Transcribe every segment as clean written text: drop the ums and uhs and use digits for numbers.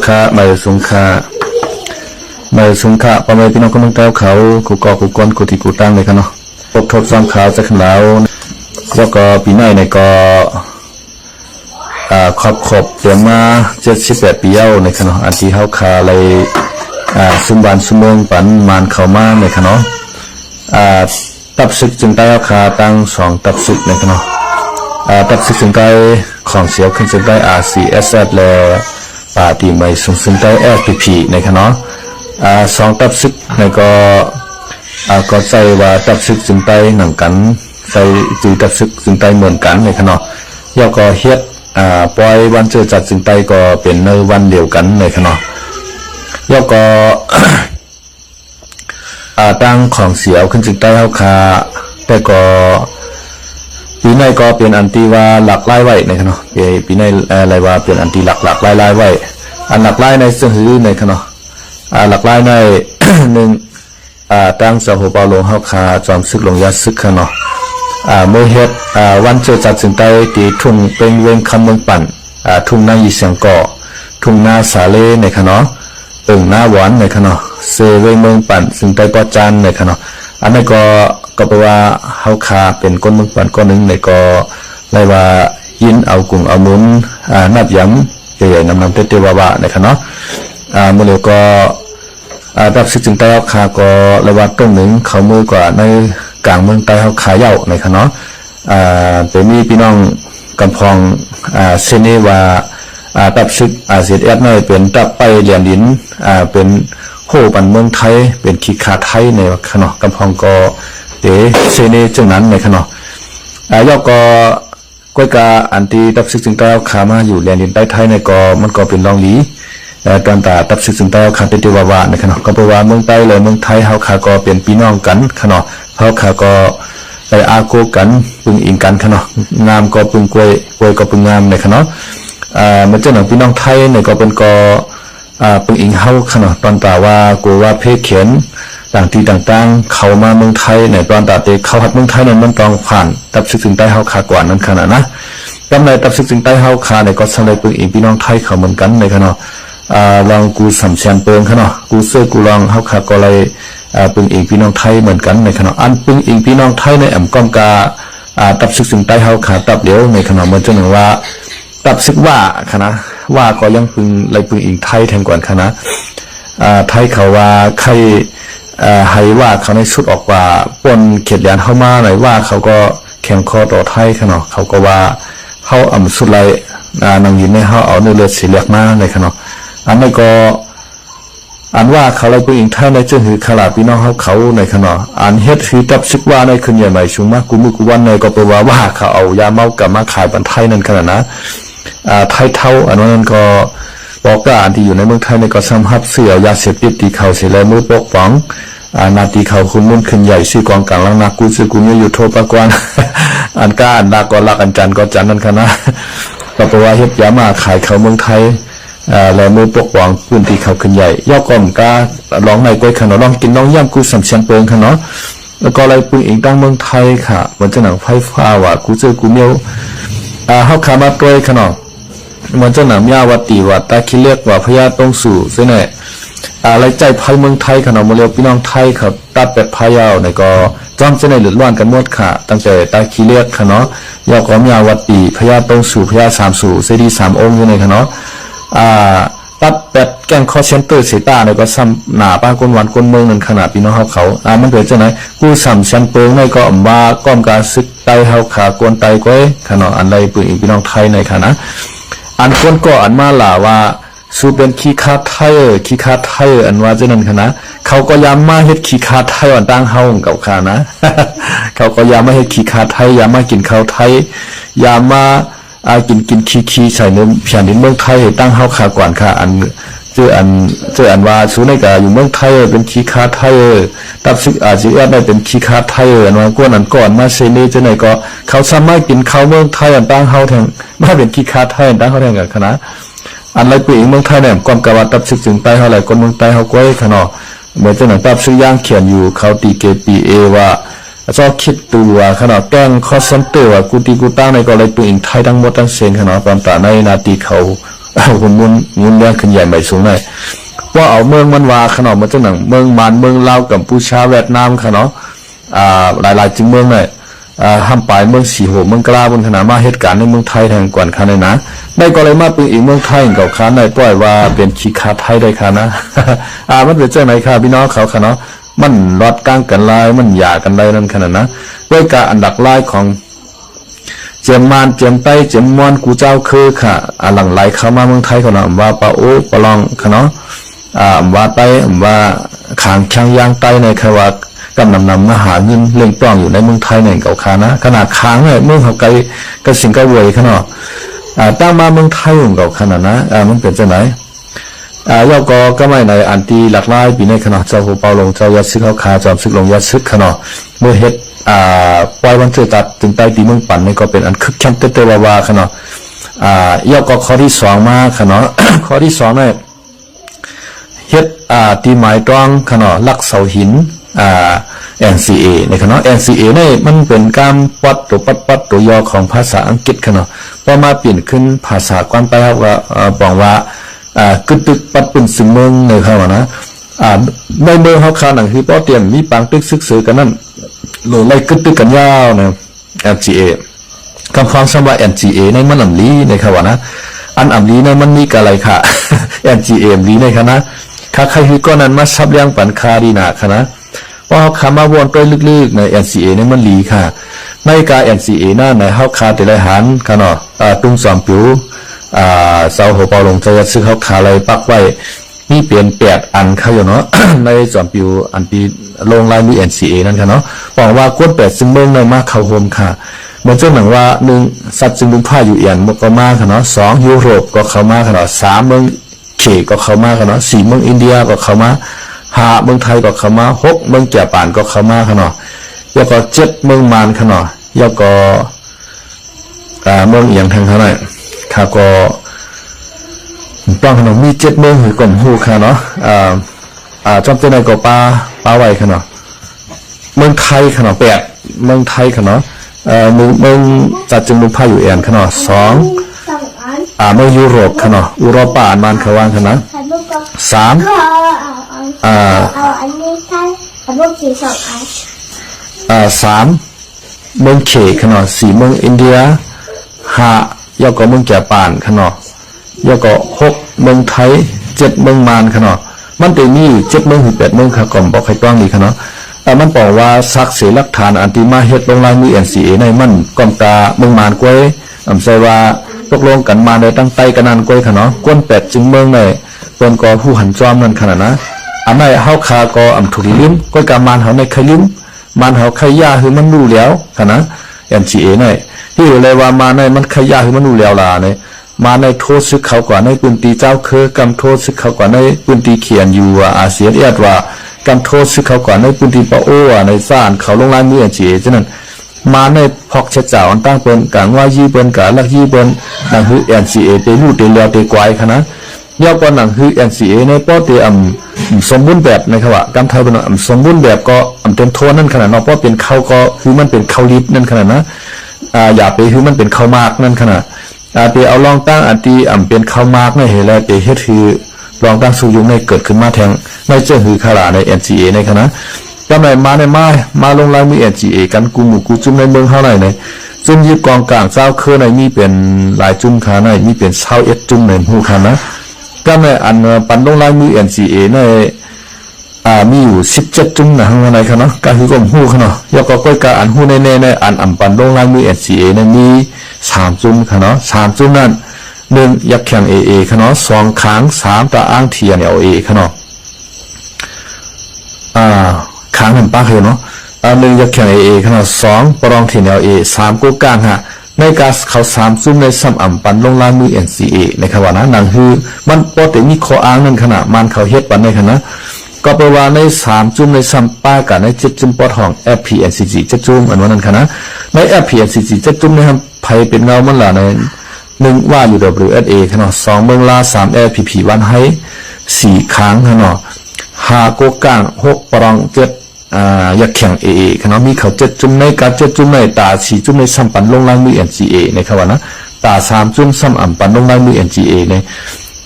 ค่ะมาสงค่ะมาสงค่ะประมาณพี่น้องกำลังเต้าเขากูกอกูก้นกูที่กูตั้งเลยค่ะเนาะพบทบซ้ำขาวจะขึ้นแล้วแล้วก็ปีในก็ขบเดือนมา78 ปีเย้าในค่ะเนาะอันที่เฮาคาเลยซุมบานซุมเมืองปันมานเข้ามาในค่ะเนาะตับศึกจึงได้เฮาคาตั้ง2ตับศึกในค่ะเนาะตับศึกจึงได้ของเสียวขึ้นจึงได้ RCSS และป่าตีใหม่ซึ่งได้ FPP ในค่ะเนาะ2ตับศึกในก็ใจว่าตับศึกจึงได้หนังกันใจจือตับศึกจึงได้เหมือนกันในค่ะเนาะย่อก็เฮ็ดปล่อยวันเจอจัดจึงได้ก็เป็นในวันเดียวกันในค่ะเนาะย่อก็ตั้งของเสียวขึ้นจึงได้เฮาคาแต่ก็ปีในก็เป็นอันตีว่าหลักไล่ไว้ในค่ะเนาะปีในอะไรว่าเป็นอันตีหลักไล่ไว้อันหลักไล่ในซึ่งหือในค่ะเนาะหลักไล่ใน 1ตั้งสหปาโลเฮาคาจอมศึกลงยาศึกค่ะเนาะเมื่อเฮ็ดวันเจอจัดจึงได้ตีทุ่งเป็นเวงคำเมืองปั่นทุ่งนายีเสียงก่อทุ่งนาสาเลในค่ะเนาะหน้าหวานในค่ะเนาะเซเวงเมืองปั่นซึ่งได้ปอจานในค่ะเนาะอันนี้ก็แปลว่าเฮาคาเป็นก้นเมืองปั่นก้อนหนึ่งในก็เรียกว่ายินเอากุ้งเอามุนนับย้ำใหญ่ๆนำเตวะในค่ะเนาะเมื่อเร็วก็รับศึกจึงได้เฮาคาก็เรียกว่าตรงหนึ่งเขามือกว่าในกลางเมืองใต้เฮาคาเย้าในค่ะเนาะเป็นมีพี่น้องกำพองเซเนว่าตับศึกRCSSน้อยเป็นตับไปเหรียญดินเป็นโหปันเมืองไทยเป็นขีขาไทยในค่ะเนาะกำพองก็เซเนจังนั้นในค่ะเนาะย่อก็ก้อยกาอันที่ตับศึกจึงได้เฮาคามาอยู่เหรียญดินใต้ไทยในก็มันก็เป็นรองหลีตอนตับศึกจึงได้เฮาคาเป็นเทวาวาในค่ะเนาะก็แปลว่าเมืองใต้และเมืองไทยเฮาคาก็เป็นพี่น้องกันค่ะเนาะเฮาคาก็ไปอาโกกันปึงอิงกันค่ะเนาะงามก็ปึงกล้วยก็ปึงงามในค่ะเนาะมันจะหนังพี่น้องไทยเนี่ยก็เป็นก็ปึงอิงเฮาค่ะเนาะตอนตาว่ากูว่าเพศเขียนต่างที่ต่างๆเข้ามาเมืองไทยเนี่ยตอนตาเตเข้าหัดเมืองไทยนั้นมันต้องผ่านตับศึกจึงใต้เฮาคากว่านั้นขนาดนะกำไรตับศึกจึงใต้เฮาคาเนี่ยก็สำเร็จปึงอิงพี่น้องไทยเขาเหมือนกันในค่ะเนาะลองกูสำเชียนเปิงค่ะเนาะกูเสื้อกูลองเฮาคาก็เลยปึงอิงพี่น้องไทยเหมือนกันในค่ะเนาะอันปึงอิงพี่น้องไทยในก้อมกาตับศึกจึงใต้เฮาคาตับเดียวในค่ะเนาะมันจะหนึ่งว่าตับศึกว่าค่ะนะว่าก็ยังปึงเลยปึงอิงไทยแทนก่อนค่ะนะไทยเขาว่าใครให้ว่าเขาในสุดออกว่าปนเขียดยานเข้ามาหน่อยว่าเขาก็แข่งคอต่อไทยค่ะเนาะเขาก็ว่าเขาสุดเลยนางยินในเขาเอาเนื้อเลือดสีเหลืองมาเลยค่ะเนาะอันนี้ก็อันว่าเขาเลยปึงอิงไทยในจึงหือขลาพี่น้องเขาในค่ะเนาะอันเฮ็ดคือตับศึกว่าในคืนใหญ่ใหม่ชุงมากกูมือกูวันในก็แปลว่าเขาเอายาเมากับมาขายบันไทยนั่นขนาดนะไทยเท่าอันนั้นก็บอกว่าอันที่อยู่ในเมืองไทยในก็สำหับเสือยาเสพติดตีเขาเสียแล้วมือปกป้องนาตีเขาคุณมุ่นขึ้นใหญ่ซื้อกองกลางลังนักกูซื้อกูเนี่ยอยู่โทษปะกวนอันก้าอันลาก็ลักอันจันก็จันนั่นค่ะนะก็แปลว่าเฮ็ดยามาขายเขาเมืองไทยแล้วมือปกป้องพื้นที่เขาขึ้นใหญ่ย่อก่อมก้าร้องในก้อยขนมลองกินน้องย่ำกูสำเชียนเปิงค่ะเนาะแล้วก็อะไรปึงอีกตั้งเมืองไทยค่ะเหมือนจะหนังไฟฟ้าว่ากูซื้อกูเนี่ยเฮาขามาตัวขนมมันจะหนำยาวัตีวัดตาคิเรียกว่าพญาต้องสู่เส้นไหนอะไรใจภัยเมืองไทยขนมมาเรียวพี่น้องไทยครับตัดเป็ดพายาวในก็จอมเส้นไหนหลุดล้วนกันหมดค่ะตั้งแต่ตาคิเรียกขนมยอกอมยาวัตีพญาต้องสู่พญาสามสู่เสดี3 องค์อยู่ในขนมตัดเป็ดแกงคอเซนเตอร์เสตาในก็ซ้ำหนาป้าก้นหวานก้นเมืองนั่นขนาดพี่น้องเขามันเกิดจากไหนกูซ้ำเซนเปิงในก็ว่าก้อมการซึกไตเฮาขากวนไตก้อยขนมอันใดปืนอีกพี่น้องไทยในขณะอันคนก็อันมาหล่าว่าสูเป็นขี้คาไทยอันว่าจะนั่นค่ะนะเขาก็ย้ำมาเฮ็ดขี้คาไทยอันตั้งเฮากับข้านะ เขาก็ย้ำมาเฮ็ดขี้คาไทยย้ำมากินข้าวไทยย้ำมากินขี้ใส่เนื้อเพียงดินเมืองไทยตั้งเฮาขาก่อนค่ะอันเจออันว่าสูในกะอยู่เมืองไทยเป็นขี้คาไทยตับซึกสิได้เป็นขี้คาไทยอันว่ากวนอันก่อนมาเซเนจะไหนก็เขาสามารถกินข้าวเมืองไทยอันตั้งเฮาแทงมาเป็นขี้คาไทยอันตั้งเฮาแทงกับคณะอันไรปีเมืองไทยเนี่ยความกะว่าตับซึกจึงใต้เฮาหลายคนเมืองใต้เฮาก้อยขนาดเหมือนจะหนังตับซึกย่างเขียนอยู่เขาตีเกปีเอว่าชอบคิดตัวขนาดแกงคอสเซนเตอร์ว่ากูตีกูตั้งในก็เลยปีไทยทั้งหมดทั้งเซนขนาดตอนตาในนาตีเขา หุ่นมุนเรื่องขึ้นใหญ่ใหม่สูงเลยว่าเอาเมืองมันวาขนาดมันจะหนังเมืองมันเมืองลาวกัมพูชาเวียดนามขนาดหลายจึงเมืองเลยห้ามไปเมืองสีโหเมืองกล้าบนขนาดมาเหตุการณ์ในเมืองไทยแทงกวนคันเลยนะได้ก็เลยมาปืนอีกเมืองไทยเก่าคันได้ปล่อยว่าเป็นขี้ขาไทยได้ค่ะนะมันเป็นเจ้าไหนค่ะพี่น้องเขาค่ะเนาะมันรอดกลางกันลายมันหย่ากันได้นั่นขนาดนะด้วยการอันดักลายของเจียมมานเจียมไต้เจียมมวนกูเจ้าคือค่ะหลังไหลเข้ามาเมืองไทยเขาเนาะว่าปะโอ้ปะลองค่ะเนาะว่าไต้ว่าขางแข้งยางไต้ในค่ะว่ากำนำมาหาเงินเล่งปล้องอยู่ในเมืองไทยเนี่ยเก่าขานะขนาดค้างเนี่ยเมืองเขาไกลก็สิงก็เวยค่ะเนาะตั้งมาเมืองไทยของเก่าขนาดนะมันเป็นจังไหนยอกก็ไม่ในอันตีหลักลายปีในขนาดเจ้าหัวเปาลงเจ้ายัดซึกเขาคาจอมซึกลงยัดซึกขนาดเมื่อเฮ็ดปล่อยวันเจอตัดถึงใต้ตีเมืองปั่นนี่ก็เป็นอันคึกคักเตวาขนาดยอกข้อที่สองมาขนาด ข้อที่สองเนี่ยเฮ็ดตีหมายตรองขนาดลักเสาหินNCA ในขณะ NCA นี่มันเป็นการปัดตัวยอของภาษาอังกฤษขนาดพอมาเปลี่ยนขึ้นภาษากวนไปครับว่าบอกว่ากึดตึกปัดเป็นสิ่งเมืองในเขานะในเมืองเขาคาหนังคือป้อเตรียมมีปังตึกซึกซือกันนั่นหรือไล่กึดตึกกันยาวนะ NCA คำฟังคำว่า NCA ในมันอัมลีในเขาว่านะอันอัมลีในมันมีอะไรค่ะ NCA ลีในคณะข้าใครคือก้อนนั้นมาซับเลี้ยงปันคาดีนาคณะว่าเขาขามาวนตัวลึกๆใน NCA ในมันลีค่ะในการ NCA หน้าในเขาคาแต่ละหันค่ะเนาะตุ้งสอมผิวเสาหัวเปาลงใจซื้อเขาขาอะไรปักไว้มีเปลี่ยน8อันเขาอยู่เนาะ ในสอมผิวอันปีลงลายมี NCA นั่นค่ะเนาะบอกว่าก้น8ซึ่งเมืองในมาเข้าโฮมค่ะเหมือนเจ้าหนังว่า1สัตว์จึงบุญผ้าอยู่เอียนก็มาค่ะเนาะ2ยุโรปก็เข้ามาค่ะเนาะ3เมืองเขก็เข้ามาค่ะเนาะ4เมืองอินเดียก็เข้ามา5เมืองไทยก็เข้ามา6เมืองแก่ป่านก็เข้ามาค่ะเนาะแล้วก็7เมืองมานค่ะเนาะแล้วก็เมืองเอียงทางเท่าไหร่ค่ะก็ต้องขนมมี7เมืองหือกลมหูค่ะเนาะจอมเจนก็ปลาไว้ค่ะเนาะเมืองไทยค่ะเนาะ8เมืองไทยค่ะเนาะเมืองจัดจึงบุญผ้าอยู่เอียนค่ะเนาะ2เมืองยุโรปค่ะเนาะอุโรปาอันมันเขาว่างค่ะนะ3อันนี้ใช่แต่พวกสี2อัน3เมืองเขค่ะเนาะ4เมืองอินเดีย5ยก็เมืองแก่ป่านค่ะเนาะยก็6เมืองไทย7เมืองมานค่ะเนาะมันเป็นมี7เมืองถึง8เมืองค่ะก่อนบอกให้ต้องดีค่ะเนาะมันบอกว่าซักเสหลักฐานอันที่มาเฮ็ดลงลายมือ NCA ในมันก่อนตาเมืองมานกวยใส่ว่าตกลงกันมาในตั้งไต้กันนั่นกวยค่ะเนาะก้น8จึงเมืองในเปิ้นก็ผู้หันจอมนั่นขนาดนะอันไหนเฮาคาก็ถูกลิ้มก้อยกามานเฮาในใครลิ้มมานเฮาใครย่าคือมันรู้แล้วค่ะนะ NCA ในที่เลยว่ามาในมันใครย่าคือมันรู้แล้วล่ะในมาในโทษซึกเขากว่าในปืนตีเจ้าคือกำโทษซึกเขากว่าในปืนตีเขียนอยู่อาเซียนเอียดว่ากำโทษซึกเขากว่าในปืนตีปะโอ้ในซ่านเขาลงลายมือ NCA ฉะนั้นมาในพอกเชจ่าอันตั้งเปิ้นกางว่ายี่เปิ้นกะลักยี่เปิ้นนั่นคือ NCA เตลูเตเลียวเตกวายค่ะนะยาวกว่านั่นคือ NCA ในป้อเตสมบูรณ์แบบนะครับว่ากำไทยเป็นสมบูรณ์แบบก็เต็มโทนนั่นขนาดเนาะเพราะเป็นเขาก็คือมันเป็นเขาลิดนั่นขนาดนะอย่าไปคือมันเป็นเขามากนั่นขนาดเตเอาลองตั้งอันที่เป็นเขามากในเหตุแล้วเตเฮ็ดคือลองตั้งสู่ยุงในเกิดขึ้นมาแทงในเจ้าหือขลาใน NCA ในคณะกำไรมาลงลายมือ NCA กันกูหมู่กูจุ่มในเมืองเฮาไหนในจุ่มยึดกองกลางเจ้าคือในมีเป็นหลายจุ่มขาในมีเป็น21จุ่มในหูขานะก็ในอันปันลงลายมือ NCA ในมีอยู่17จุ่มนะข้างในค่ะเนาะก็คือกลมหูค่ะเนาะยกก็ก้อยกาอันหูในอันปันลงลายมือ NCA ในมี3จุ่มค่ะเนาะ3จุ่มนั้น1ยักแข่ง AA ค่ะเนาะ2ค้าง3ตาอ้างเทียน LA ค่ะเนาะค้างเห็นป้าเคยเนาะ1ยักแข่ง AA ค่ะเนาะ2ปรองเทียน LA 3กูกลางฮะในการเขา3ซุ่มในซ้ำปันลงลายมือ NCA นะครับว่านะนั่นคือมันปกติมีข้ออ้างนั่นขณะมันเขาเฮ็ดปันในขณะก็แปลว่าใน3จุ่มในซ้ำป้ากันใน7จุ่มปอดห้อง FPNCG 7จุ่มอันว่านั้นค่ะนะใน FPNCG 7จุ่มในไผเป็นเงามันล่ะใน1ว่าอยู่ WSA ค่ะเนาะ2เมืองลา3 LPP วันให้4ค้างค่ะเนาะ5กูกลาง6ปรอง7ยักแข่ง AA ค่ะเนาะมีเขา7จุ่มในการ7จุ่มในตา4จุ่มในซ้ำปันลงลายมือ NCA นะครับว่านะ ตา3จุ่มซ้ำอ่ำปันลงลายมือ NGA เนี่ย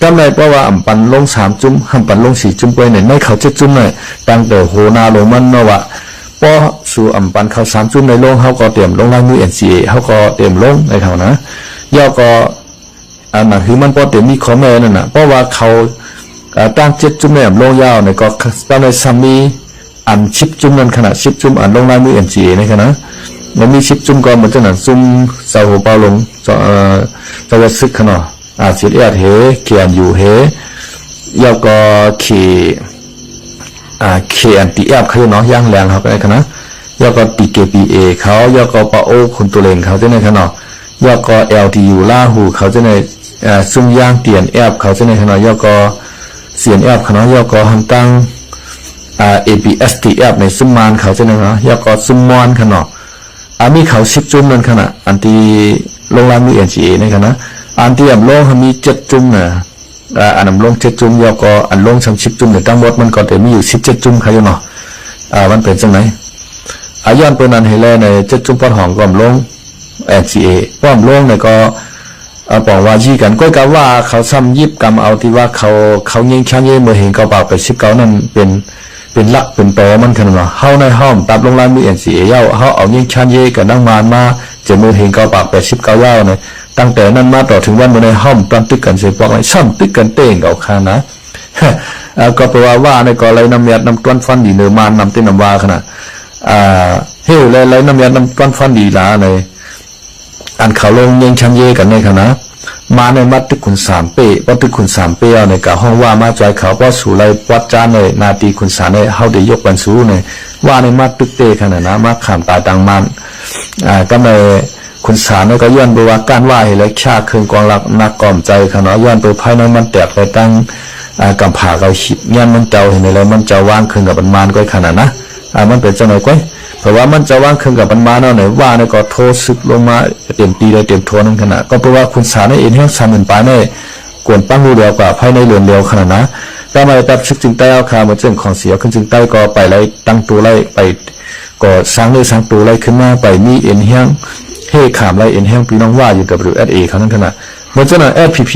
กำไรเพราะว่าอ่ำปันลง3จุ่มห่ำปันลง4จุ่มไปเนี่ยไม่เขา7จุ่มเลยตั้งแต่โหนาลงมันเนาะว่าพอสู่อ่ำปันเขา3จุ่มในลงเขาก็เตรียมลงลายมือ NGA เขาก็เตรียมลงในเขานะย่อก็อันนั้นคือมันพอเตรียมมีข้อแม้นั่นน่ะเพราะว่าเขาตั้ง7จุ่มในลงยาวในก็ตั้งในซ้ำมีอัน10จุ่มนั้นขนาด10จุ่มอันลงลายมือ NGA ในขณะมันมี10จุ่มก็เหมือนจะนั่นซุ่มเสาหัวเปาลงจะวัดซึกขนาดสิเอียดเฮเขียนอยู่เฮยาวก็เขียนตีแอบเขาเนาะย่างแรงเขาก็ได้ขนาดยาวก็ตีเกปีเอเขายาวก็ปะโอคุณตัวเลงเขาจะในขนาดยาวก็LTU ล่าหูเขาจะในซุ่มย่างเตียนแอบเขาจะในขนาดยาวก็เสียนแอบขนาดยาวก็ทำตั้งABSTF ในซุ่มมานเขาจะในขนาดยาวก็ซุ่มมอนขนาดมีเขา10จุ่มนั่นขนาดอันที่ลงลายมือ NGA ในขนาดอันที่ลงมี7จุ่มน่ะอันนั้นลง7จุ่มยาวก็อันลง10จุ่มเนี่ยตั้งหมดมันก็จะมีอยู่17จุ่มเขาอยู่เนาะมันเป็นจังไหนย้อนเปิ้นนั้นให้แลใน7จุ่มปอดหอมก็ลง NGA ป้อมลงเนี่ยก็บอกว่าจี้กันก็กะว่าเขาซ้ำยิบกรรมเอาที่ว่าเขายิงช่างเย่เมื่อเห็นเขาปากไป19นั่นเป็นลักเป็นตอมันขนาดว่าเฮาในห้อมตับลงลายมือ NCA เย้าเฮาเอายิงชันเยกับนั่งมานมาจะมือเห็นเกาปาก89เย้าเนี่ยตั้งแต่นั้นมาต่อถึงวันมื้อในห้อมตันตึกกันเสปอกเลยซ้ำตึกกันเต้งเอาคานะก็แปลว่าในก็เลยน้ำยัดน้ำต้นฟันดีเนื้อมานน้ำเต้นน้ำวาขนาดเฮ้ยเลยน้ำยัดน้ำต้นฟันดีลาในอันเขาลงยิงชันเยกันในขณะมาในมัดตึกขุน3เป้วัดตึกขุน3เป้ในกะห้องว่ามาใจเขาว่าสู่ไรวัดจานในนาตีขุน3ในเฮาได้ยกบรรสู้ในว่าในมัดตึกเต้ขนาดนะมาขามตาตังมันก็ในขุน3ในก็ย้อนไปว่าการว่าให้เล็กชาเครื่องกองรักนักกอมใจขนาดย้อนไปภายในมันแตกไปตั้งกำผาเราหิดเงี้ยมันเจ้าเห็นอะไรมันเจ้าว่างเครื่องกับมันมันก็ขนาดนะมันเป็นจังไหนก้อยเพราะว่ามันจะว่างเครื่องกับมันมาเนาะไหนว่าในก็โทษซึกลงมาเต็มตีเลยเต็มทัวนั่นขนาดก็เพราะว่าคุณสารในเอ็นเฮียง3,000ปลายในกวนปั้งรูเดียวกว่าภายในเรือนเดียวขนาดนะแต่มาแบบซึกจึงใต้เอาคาเหมือนเรื่องของเสียขึ้นจึงใต้ก็ไปไล่ตั้งตัวไล่ไปก็สร้างเลยสร้างตัวไล่ขึ้นมาไปมีเอ็นเฮียงเฮ่ขามไล่เอ็นเฮียงพี่น้องว่าอยู่ WSA เขานั่นขนาดเหมือนเจ้าหน้า FPP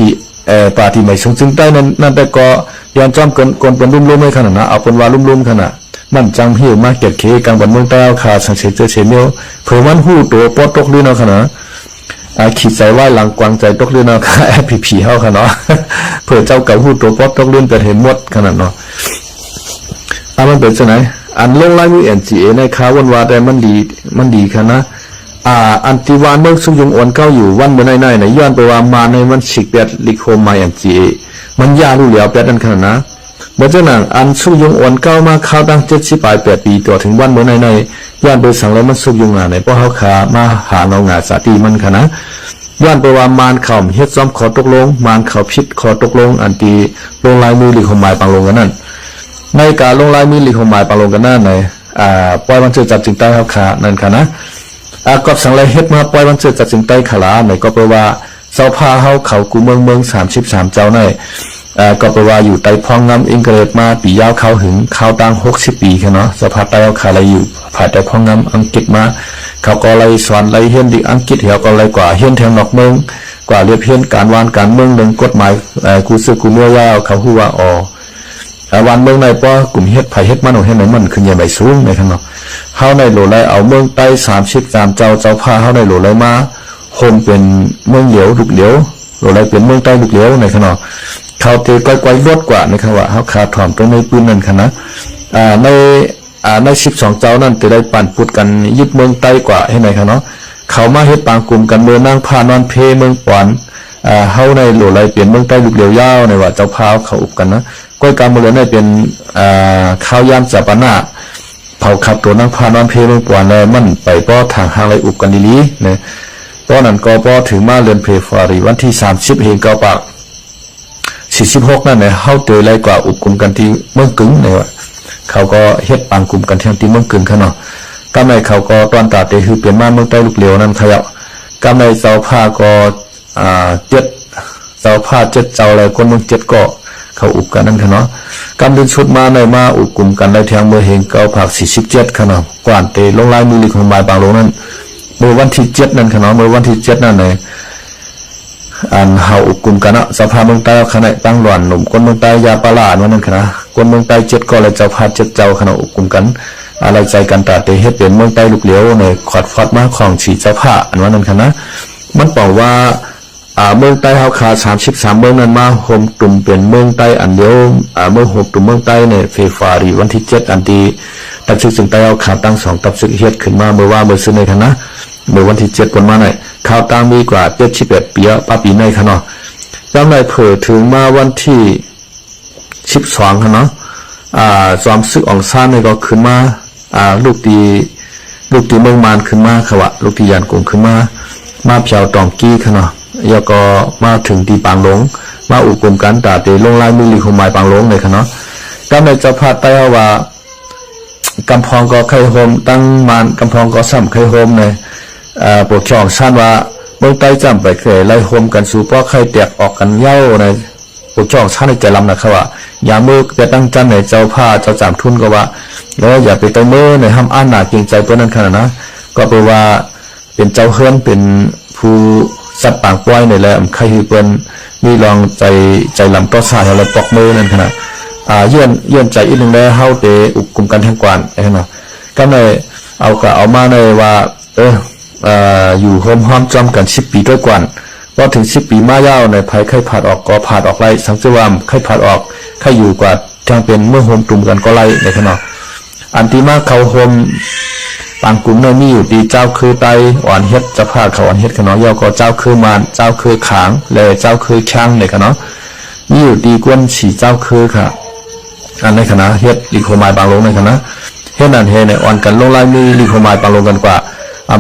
ปาร์ตี้ใหม่จึงใต้นั่นแต่ก็ย้อนจอมกวนเป็นรุ่มๆไม่ขนาดนะเอาเป็นว่ารุ่มๆขนาดมันจังเหี่ยวมาเก็บเคกังบันเมืองใต้เอาคาสังเสเจเมียวเผื่อมันหู้ตัวปอดตกลื่นเอาขนาดขีดใจไหวหลังกวางใจตกลื่นเอาค่ะFPPเอาขนาดเผื่อเจ้ากับหู้ตัวปอดตกลื่นเป็นเห็นหมดขนาดเนาะมันเป็นจังไหนอันลงลายมือ NGA ในค้าวันวาแต่มันดีขนาดอันติวานเมืองสุยงอ่อนเก้าอยู่วันเมื่อในย้อนไปว่ามาในมันสิกเปียดลิโคมา NGA มันยาลูเหลียวเปียดนั่นขนาดนะเมื่อเจ้าหนังอันสุยงอ่อนเก้ามาข้าวตั้ง78 ปีต่อถึงวันเมื่อในย้อนไปสั่งแล้วมันสุยงในเพราะเขาขามาหาเรางาสาตีมันขนาดย้อนไปว่ามานข่าวเฮ็ดซ้อมขอตกลงมานข่าวพิษขอตกลงอันตีลงลายมือลิโคมาปังลงกันนั่นในการลงลายมือลิโคมาปังลงกันนั่นในปล่อยมันเจอจับจึงใต้เขาขานั่นค่ะนะก็สั่งเลยเฮ็ดมาปล่อยมันเจอจับจึงใต้ขาลาในก็แปลว่าเสาผ้าเขากูเมือง33เจ้าในก็แปลว่าอยู่ใต้พ้องงำอังกฤษมาปียาวเข้าถึงเข้าตั้ง60 ปีค่ะเนาะสภาพใต้เอาขาเลยอยู่ภายใต้พ้องงำอังกฤษมาเขาก็เลยสอนเลยเฮียนดิอังกฤษเขาก็เลยกว่าเฮียนแทงนอกเมืองกว่าเรียบเฮียนการวานการเมืองเรื่องกฎหมายกูซึกกูเมื่อยาวเขาฮู้ว่าวันเมืองในป้อกลุ่มเฮ็ดไผเฮ็ดมันเอาเฮ็ดไหนมันขึ้นใหญ่ใบสูงในข้างนอกเฮาในโหลไลเอาเมืองใต้33เจ้าพาเฮาในโหลไลมาโฮมเป็นเมืองเหลียวลูกเหลียวโหลไลเป็นเมืองใต้ลูกเหลียวในข้างนอกเขาเตะก้อยๆลดกว่านะครับว่าเขาขาดถอมตรงในปืนนั่นค่ะนะใน12เจ้านั่นจะได้ปั่นพูดกันยึดเมืองใต้กว่าให้ไหนครับเนาะเขามาเฮ็ดปางกลุ่มกันเมืองนั่งพานอนเพเมืองปอนเฮาในโหลไลเปลี่ยนเมืองใต้ลูกเหลียวยาวในว่าเจ้าพาวเขาอุบกันนะก้อยการเมืองในเป็นข้าวยามจับปนาเผาขับตัวนั่งพานอนเพเมืองปอนแล้วมันไปป้อทางไรอุบกันดีๆเนี่ยป้อนั้นก็ป้อถึงมาเรือนเพฟารีวันที่30เฮงเก้าปาก46นั่นเนี่ยเฮาเตยไรกว่าอุบกลุ่มกันที่เมืองกึ่งเนี่ยว่าเขาก็เฮ็ดปางกลุ่มกันที่เมืองกึ่งเขาเนาะกำในเขาก็ตอนตาเตคือเปลี่ยนมาเมืองใต้ลูกเหลียวนั่นขยับกำในเสาผ้าก็7เสาผ้า7เจ้าอะไรคนเมือง7ก็เขาอุบกันนั่นค่ะเนาะกำเดินชุดมาในมาอุบกลุ่มกันได้ทางเมืองเฮงเก้าผัก47ค่ะเนาะกว่านเตลงลายมือลิของหมายบางลงนั้นเมื่อวันที่7นั่นค่ะเนาะเมื่อวันที่7นั่นเลย อันเฮาอุกุมกันเนาะสภาเมืองใต้ขณะตั้งหลวนหนุ่มคนเมืองใต้ยาปลาอันนั้นคณะคนเมืองใต้7ก็เลยเจ้าพา7เจ้าคณะอุกุมกันอะไรใจกันตาเตเฮ็ดเป็นเมืองใต้ลูกเหลียวในขอดฟอดมาของสีเจ้าผ้าอันนั้นคณะมันบอกว่าเมืองใต้เฮาขา33เมืองนั้นมาโฮมตุ่มเป็นเมืองใต้อันเดียวเมืองโฮมตุ่มเมืองใต้ในเฟฟารีวันที่7อันที่ตัดศึกซึ่งใต้เฮาขาตั้ง2ตัดศึกเฮ็ดขึ้นมาเมื่อว่าเมื่อซื้อในคณะเมื่อวันที่7วันมาในข่าวต่างมีกว่า78ปีป้าปีในคณะจำได้เผยถึงมาวันที่12คณะจอมซึกอองซ่านในก็ขึ้นมาลูกตีเมืองมานขึ้นมาขวะลูกตียานกงขึ้นมาเพียวตองกี้คณะแล้วก็มาถึงตีปางหลงมาอุกรมกันตาเตลงลายมือลีคมหมายปางหลงในคณะจำได้เจ้าพาใต้ว่ากำพองก็ไข่โฮมตั้งมานกำพองก็ซ้ำไข่โฮมในปกช่องสั้นว่าเมืองใต้จำไปเคยไล่โฮมกันสู่ป้อไข่แตกออกกันเย้าในปกช่องสั้นในใจลำนะครับว่าอย่ามือจะตั้งจันในเจ้าผ้าเจ้าจามทุนก็ว่าแล้วอย่าไปเติมมือในห้ามอ่านหนาเกรงใจเพื่อนนั่นขนาดนะก็แปลว่าเป็นเจ้าเฮือนเป็นผู้สัตว์ปางป้อยในแหละใครคือเปิ้นมีลองใจลำต่อสายแล้วปอกมือนั่นขนาดเยื่อนใจอีกหนึ่งแล้วเฮาเตอุกลุ่มกันทั้งกวนไอ้เนาะก็เลยเอามาในว่าอยู่โฮมห้อมจอมกัน10 ปีด้วยกวนพอถึง10 ปีมายาวในภัยไข้ผาดออกก็ผาดออกไล่สังเกตว่าไข้ผาดออกไข้อยู่กว่าทางเป็นเมื่อโฮมตุ่มกันก็ไล่ในขณะอันที่มาเขาโฮมปางกลุ่มเนี่ยมีอยู่ดีเจ้าคือไตอ่อนเฮ็ดจะพาเขาอ่อนเฮ็ดขณะย่อก็เจ้าคือมารเจ้าคือขางและเจ้าคือช่างในขณะมีอยู่ดีกวนสีเจ้าคือค่ะอันในขณะเฮ็ดลิโคมายบางลงในขณะเฮ็ดนั่นเฮ็ดในอ่อนกันลงลายมีลิโคมายบางลงกันกว่า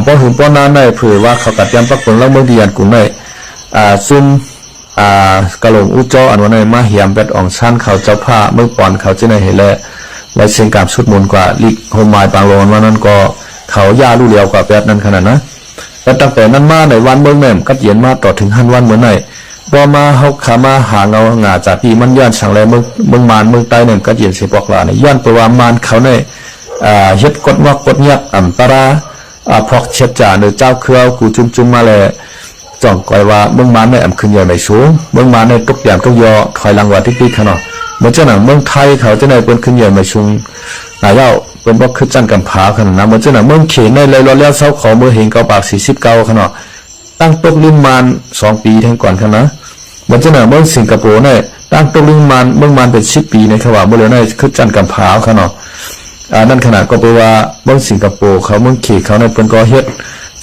ป้อหืนป้อนนั้นได้เผื่อว่าเขากัดยันปักผลแล้วเมื่อเดือนกลุ่มได้ซุ่มกระหลงอุจออันวันในมาเหียมเป็ดอ่องชั้นเขาเจ้าผ้าเมื่อปอนเขาจะในเห็นและไว้เสียงการสุดมนกว่าลิโคมายบางลงวันนั้นก็เขาย่าลู่เลียวกว่าเป็ดนั้นขนาดนะแต่ตั้งแต่นั้นมาในวันเมื่อแม่กัดเย็นมาต่อถึงหันวันเหมือนไหนพอมาเขาขามาหาเงาหงาจากพี่มันย้อนสั่งแลเมืองมานเมืองใต้เนี่ยกัดเย็นเสียบอกลาในย้อนไปว่ามานเขาในเฮ็ดกดวักกดเงียบปราพอกเช็ดจ่าเนื้อเจ้าเครือกูจุ่มมาเลยจ่องก่อยว่าเมืองมานในขึ้นใหญ่ไม่สูงเมืองมานในตุกอย่างตุกยอถอยหลังว่าที่ปีขนาดเหมือนเจ้าหนังเมืองไทยเขาจะในเป็นขึ้นใหญ่ไม่สูงนายเย้าเป็นบอกขึ้นจันกำผาขนาดนั้นเหมือนเจ้าหนังเมืองเขนในเลยรอแล้วเสาขอเมื่อเห็นเกาปาก49ขนาดตั้งตกลิ้นมาน2 ปีทั้งก่อนขนาดเหมือนเจ้าหนังเมืองสิงคโปร์ในตั้งตกลิ้นมานเมืองมานเป็น10 ปีในขวาเมื่อเลยในขึ้นจันกำผาขนาดนั่นขนาดก็แปลว่าเมืองสิงคโปร์เขาเมืองเขตเขาในเป็นก่อเฮ็ด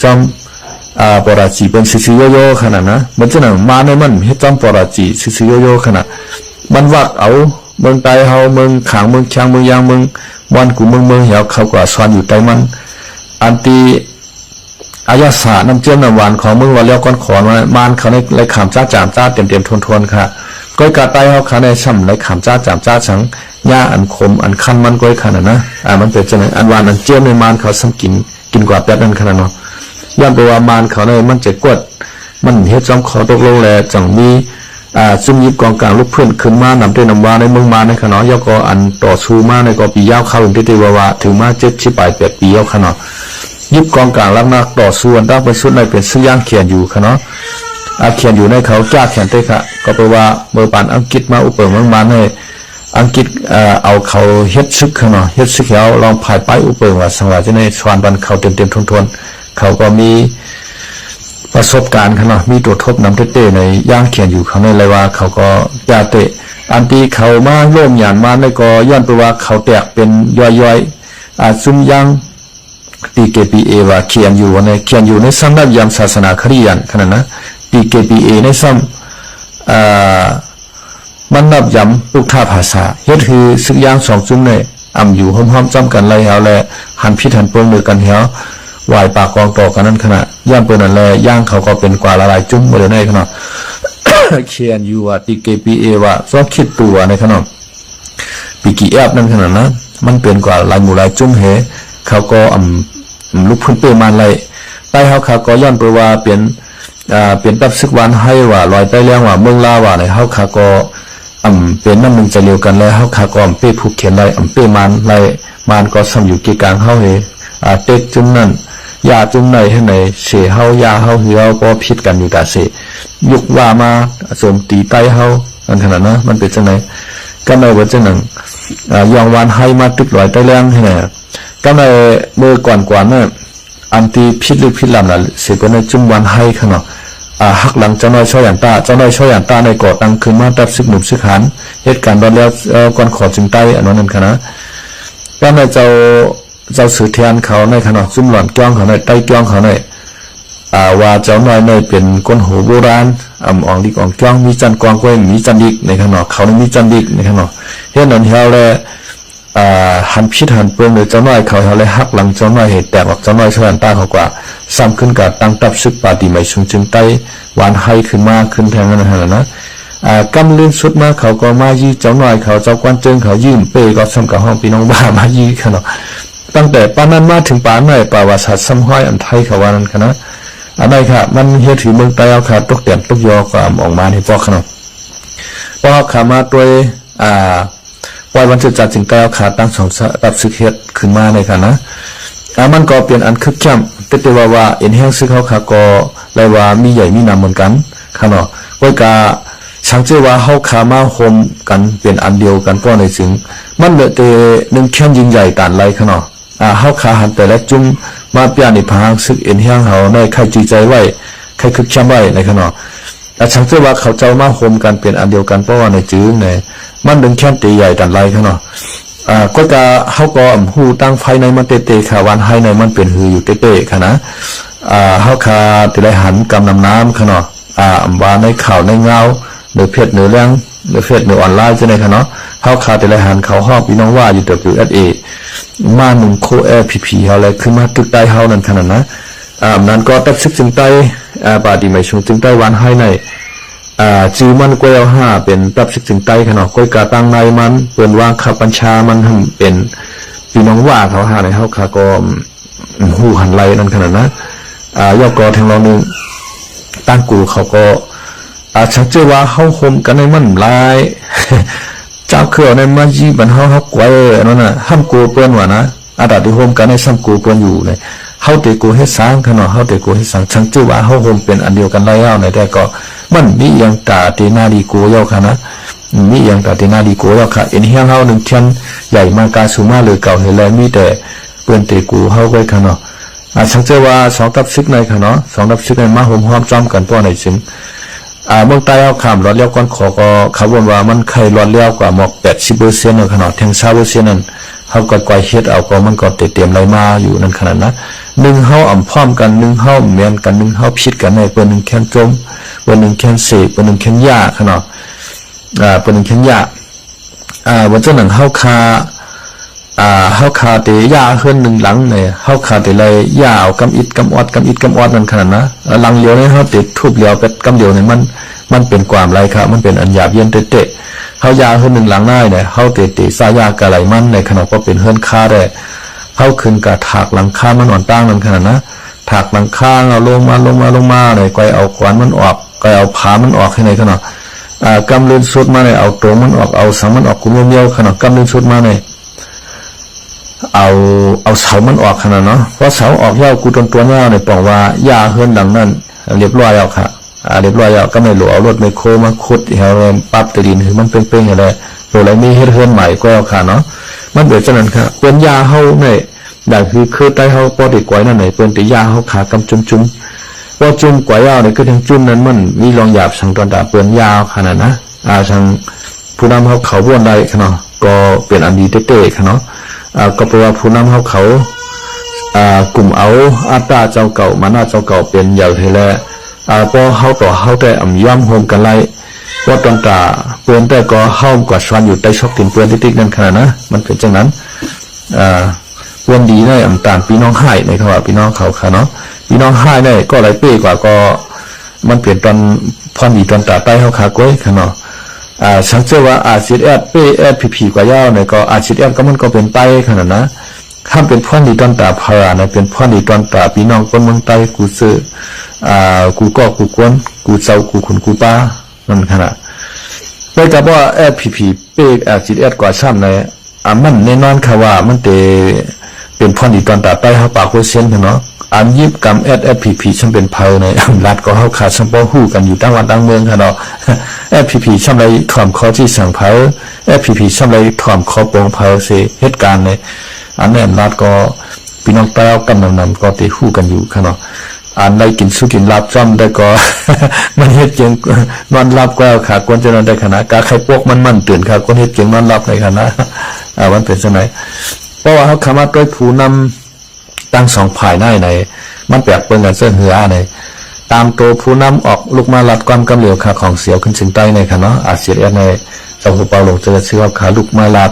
จอมปราจีเป็นซิซิโยโย่ขนาดนะมันจะหนังมาในมันเฮ็ดจอมปราจีซิซิโยโย่ขนาดมันวักเอาเมืองใต้เฮาเมืองขางเมืองช้างเมืองยางเมืองวันกูเมืองเหี่ยวเขาก็สอนอยู่ใต้มันอันตีอายาสาน้ำเจียมน้ำหวานของเมืองว่าแล้วก้อนขอนมานเขาในไรขามจ้าจามจ้าเต็มทวนค่ะก้อยกาใต้เฮาเขาในช่ำไรขามจ้าจามจ้าฉังหญ้าอันคมอันคันมันก้อยขนาดนะมันเป็นจังไงอันหวานอันเจียมในมานเขาซ้ำกินกว่าแป๊ดนั่นขนาดเนาะย้อนไปว่ามานเขาในมันจะกดมันเฮ็ดจอมขอตกลงแลจังมีซุ่มยิบกองกลางลูกเพื่อนขึ้นมานำด้วยนำว่าในเมืองมาในขณะย่อก็อันต่อสู้มาในก็ปียาวเข้าถึงที่วาถึงมา7-8 ปียาวขณะยิบกองกลางลักนักต่อสู้อันตั้งเป็นสุดในเป็นซื้อย่างเขียนอยู่ขณะเขียนอยู่ในเขาจ้าเขียนเตะค่ะก็แปลว่าเมื่อปานอังกฤษมาอุปเมืองมาในอังกฤษเอาเขาเฮ็ดซึกขณะเฮ็ดซึกแล้วลองผ่ายไปอุปเมืองว่าสังหารจะในสวรรค์บันเขาเต็มทนเขาก็มีประสบการณ์ขนาดมีตัวทบนำเตะในย่างเขียนอยู่เขาในเลยว่าเขาก็ยาเตะอันตีเขามาโล่มหยานมาในก็ย้อนไปว่าเขาแตกเป็นย่อยซุ่มย่างตีเกปีเอว่าเขียนอยู่ในสำนักยามศาสนาคริสต์ขนาดนะตีเกปีเอในซ้ำมันนับยำลูกท่าภาษาเฮ็ดคือซึกย่าง2 จุ่มในอยู่ห้อมๆจ้ำกันไรเฮาและหันพิษหันเปิ้งมือกันเฮาวายปากกองต่อกันนั้นขณะย่างเปิดนั่นแหละย่างเขาก็เป็นกว่าละลายจุ้มมาเลยในขณะ เขียนอยู่ว่าตีเกปีเอว่าซ้อคิดตัวในขณะปีกีแอบนั่นขณะนะมันเป็นกว่าลายหมู่ลายจุ้มเหเขาก็ลุกพื้นเปมันไรใต้เขาก็ย้อนไปว่าเป็นตับซึกวันให้ว่าลอยใต้เลี้ยงว่าเมืองลาว่าในเขาก็เป็นน้ำมึงจะเลียวกันแล้วเขาก็เป้ผูกเขียนไรเป้มันไรมันก็ซ้ำอยู่กีกลางเขาเหเต็กจุ้มนั่น ยาจุ่มในให้ไหนเสเฮายาเฮาเหือก็พิษกันอยู่แต่เสยุกว่ามาโจมตีไตเฮาอันขนาดนะมันเป็นจังไหนก็ในวันจังหนังยองวันให้มาตึกลอยไตแรงให้ไหนก็ในเมื่อก่อนๆเนี่ยอันตีพิษหรือพิษลำน่ะเสเป็นในจุ่มวันให้ขนาดหักหลังเจ้าน้อยช่วยยันตาเจ้าน้อยช่วยยันตาในเกาะตั้งขึ้นมาตับซึกหนุ่มซึกหันเหตุการณ์ตอนแล้วก่อนขอจึงไตอันนั้นขนาดก็ในเจ้าสือเทียนเขาในขนาดซุ่มหล่อนจ้องเขาในไตจ้องเขาในว่าเจ้าน้อยในเป็นก้นหูโบราณอ่ำอ่องดิกอ่องจ้องมีจันกองกล้วยมีจันดิกในขนาดเขาในมีจันดิกในขนาดเฮ็ดนั้นเฮาเลยหันพิษหันเปลืองเลยเจ้าน้อยเขาเลยหักหลังเจ้าน้อยเหตุแตกออกเจ้าน้อยช่วยยันตาเขากว่าซ้ำขึ้นกับตั้งตับซึกปาติไม่ชุงจึงไตหวานให้ขึ้นมาขึ้นแทงนั่นนะกำลื่นสุดมาเขาก็มายื้อเจ้าน้อยเขาเจ้ากวนเจิงเขายืมเป้ก็ซ้ำกับห้องพี่น้องบ้ามายื้อขนาดตั้งแต่ปานนั้นมาถึงปานไหนประวัติศาสตร์ซ้ำห้อยอันไทยเขาว่านั้นขนาดอันใดค่ะมันเฮ็ดถือเมืองไตเอาค่ะตกเตียนตกยอก็ออกมาในพวกขนาดพอขามาด้วยปล่อยวันจะจัดจึงไตเอาค่ะตั้งสองตับซึกเฮ็ดขึ้นมาในค่ะนะมันก็เปลี่ยนอันคึกคักแต่ว่าเอ็นแห้งซึกเขาค่ะก็เลยว่ามีใหญ่มีนำเหมือนกันขนาดว่าก็ช่างเชื่อว่าเขาขามาโฮมกันเป็นอันเดียวกันก็ในจึงมันเหลือแต่หนึ่งแค่ยิ่งใหญ่ต่านไรขนาดเขาขาหันแต่ละจุ่มมาเปลี่ยนในพางซึกเอ็นแห้งเขาในใครจีใจไว้ใครคึกคักไว้ในขนาดช่างเชื่อว่าเขาเจ้ามาโฮมกันเป็นอันเดียวกันเพราะว่าในจึงเนี่ยมันหนึ่งแค่ตีใหญ่ต่านไรขนาดก็จะเขาก็หูตั้งไฟในมันเตะขาวันให้ในมันเป็นหืออยู่เตะค่ะนะเขาขาติได้หันกำนำน้ำขนาดว่าในข่าวในเงาเนื้อเพชรเนื้อแรงเนื้อเพชรเนื้อออนไลน์จะไหนคะเนาะเขาขาติได้หันเขาห้องพี่น้องว่าอยู่WSA มาหนุ่มโคพีเขาเลยขึ้นมาตึกใต้เขานั่นขนาดนะนั้นก็ตัดซึกจึงใต้ปาดีไม่ชงจึงใต้วันให้ในจือมันก้อยเอา5เป็นตับซึกจึงใต้ขนาดก้อยกาตั้งในมันเปิ่นวางขับบัญชามันทำเป็นพี่น้องว่าเขาหาในเขาขาก็หูหันไหลนั่นขนาดนะยอกกอแทงเราหนึ่งตั้งกูเขาก็ชักเจอว่าเขาคมกันในมันลายเจ้าเขื่อในมันยีบันเขากวยนั่นน่ะห้ามกูเปิ้นว่านะอาดาที่โฮมกันในซ้ำกูเปิ้นอยู่เลยเขาเตะกูให้สร้างขนาดเขาเตะกูให้สร้างชักเจอว่าเขาโฮมเป็นอันเดียวกันไรเล่าในแต่ก็มันมีอย่างตาตีนาดีกูเย้าค่ะนะมีอย่างตาตีนาดีกูเย้าค่ะเอ็นเฮียงเขาหนึ่งเทียนใหญ่มากาสูมาเลยเก่าเห็นแล้วมีแต่เปิ้นเตะกูเขาไว้ขนาดชักเจอว่าสองตับซึกในค่ะเนาะสองตับซึกในมาโฮมห้อมจ้อมกันป้อในจึงเมืองใต้เอาขามรอดเลี้ยวก้อนขอก็เขาบอกว่ามันเคยรอดเลี้ยวกว่าหมอก80%ในขนาดแทง20%นั่นเขาก็ก่อยเฮ็ดเอาก็มันก็เตรียมไรมาอยู่นั่นขนาดนะหนึ่งเฮาอ่ำพร้อมกันหนึ่งเฮาเมียนกันหนึ่งเฮาพิดกันในเปิ้นหนึ่งแค้นจมเปิ้นหนึ่งแค้นเสเปิ้นหนึ่งแค้นยาขนาดเปิ้นหนึ่งแค้นยาวันจันทร์หนึ่งเฮาคาเตยาเฮือนหนึ่งหลังเนี่ยเฮาคาเตเลยยาเอากำอิดกำออดนั่นขนาดนะหลังเดียวเนี่ยเฮาติดทุบเดียวเป็ดกำเดียวเนี่ยมันเป็นความไรครับมันเป็นอันหยาบเย็นเตะเฮายาเฮือนหนึ่งหลังได้เนี่ยเฮาเตะสายากะไหลมันในขนาดก็เป็นเฮือนคาได้เฮาขึ้นกะถากหลังคามันอ่อนตั้งนั่นขนาดนะถากหลังคาเอาลงมาเนี่ยก้อยเอาขวานมันออกก้อยเอาผามันออกให้ในขนาดกำเลื่อนสุดมาเนี่ยเอาตรงมันออกเอาสังมันออกกุมเมียวขนาดกำเลื่อนสุดมาเนี่ยเอาเสามันออกขนาดเนาะเพราะเสาออกเย้ากูตัวเย้าเนี่ยบอกว่ายาเฮือนหลังนั้นเรียบร้อยแล้วค่ะเรียบร้อยแล้วก็ไม่หลวเอารถไมโครมาขุดเฮาปั๊บตะดินคือมันเป้งๆอะไรตัวอะไรมีเฮ็ดเฮือนใหม่ก็เอาค่ะเนาะมันเดือดจังนั้นค่ะเปิ้นยาเฮาเนี่ยอย่างคือใต้เฮาปอติกวยนั่นไหนเปิ้นติยาเฮาขากำจุ่มพอจุ่มกวยยาวเนี่ยคือทั้งจุ่มนั้นมันมีรองหยาบสังตอนตาเปิ้นยาวขนาดนะทางผู้นำเขาบ้วนได้ค่ะเนาะก็เป็นอันดีเต้ๆค่ะเนาะก็เพราะว่าผู้นำเขากลุ่มเอาอาตาเจ้าเก่ามาหน้าเจ้าเก่าเป็นยาวเทแลพอเขาต่อเขาแต่ย่อมโฮมกันไล่ว่าตอนตาเปื้อนแต่ก็ห้ามกว่าชวนอยู่ใต้ชอกตินเปื้อนติ๊กนั่นขนาดนะมันเป็นจังนั้นเปื้อนดีในต่างพี่น้องให้ในเขาว่าพี่น้องเขาค่ะเนาะพี่น้องให้ในก็ไรเป้กว่าก็มันเปลี่ยนตอนพรดีตอนตาใต้เขาขากล้วยค่ะเนาะฉันเชื่อว่าRCS PAPP กว่ายาวเนี่ยก็RCSก็มันก็เป็นไตขนาดนะถ้าเป็นพ่อดีตอนตาพาราเนี่ยเป็นพ่อดีตอนตาพี่น้องคนเมืองใต้กูซื้อกูก็กูกวนกูเจ้ากูขุนกูป้านั่นขนาดแต่กับว่าPAPP RCS กว่าซ้ำในมันแน่นอนค่ะว่ามัน เป็นพ่อดีตอนตาใต้เฮาปากหัวเส้นเนาะอันยิบกำSFPPฉันเป็นเพลในรัฐก็เฮาขาดสัมปอฮู้กันอยู่ตั้งวันตั้งเมืองค่ะเนาะ FPP ช่ำไรถ่อมคอที่สั่งเพล FPP ช่ำไรถ่อมคอปงเพลเสเหตุการณ์ในอันนี้รัฐก็พี่น้องใต้เอากำนำก็ติฮู้กันอยู่ค่ะเนาะอันได้กินสุกินลาบจ้อมได้ก็ มันเฮ็ดเกียงนอนลาบก็ค่ะควรจะนอนได้ขนาดกาไข่พวกมันตื่นค่ะคนเฮ็ดเกียงนอนลาบในขนาดมันเป็นจังได๋เพราะว่าเฮาคำว่าด้วยผู้นำตั้งสองฝ่ายในมันแปลกเปิ้นกันเสื้อเหือในตามตัวผู้นำออกลุกมาลัดความกำเหลวค่ะของเสียวขึ้นถึงใต้ในค่ะเนาะอาเซียนในเจ้าหัวเปาลงจะชื่อว่าขาลุกมาลัด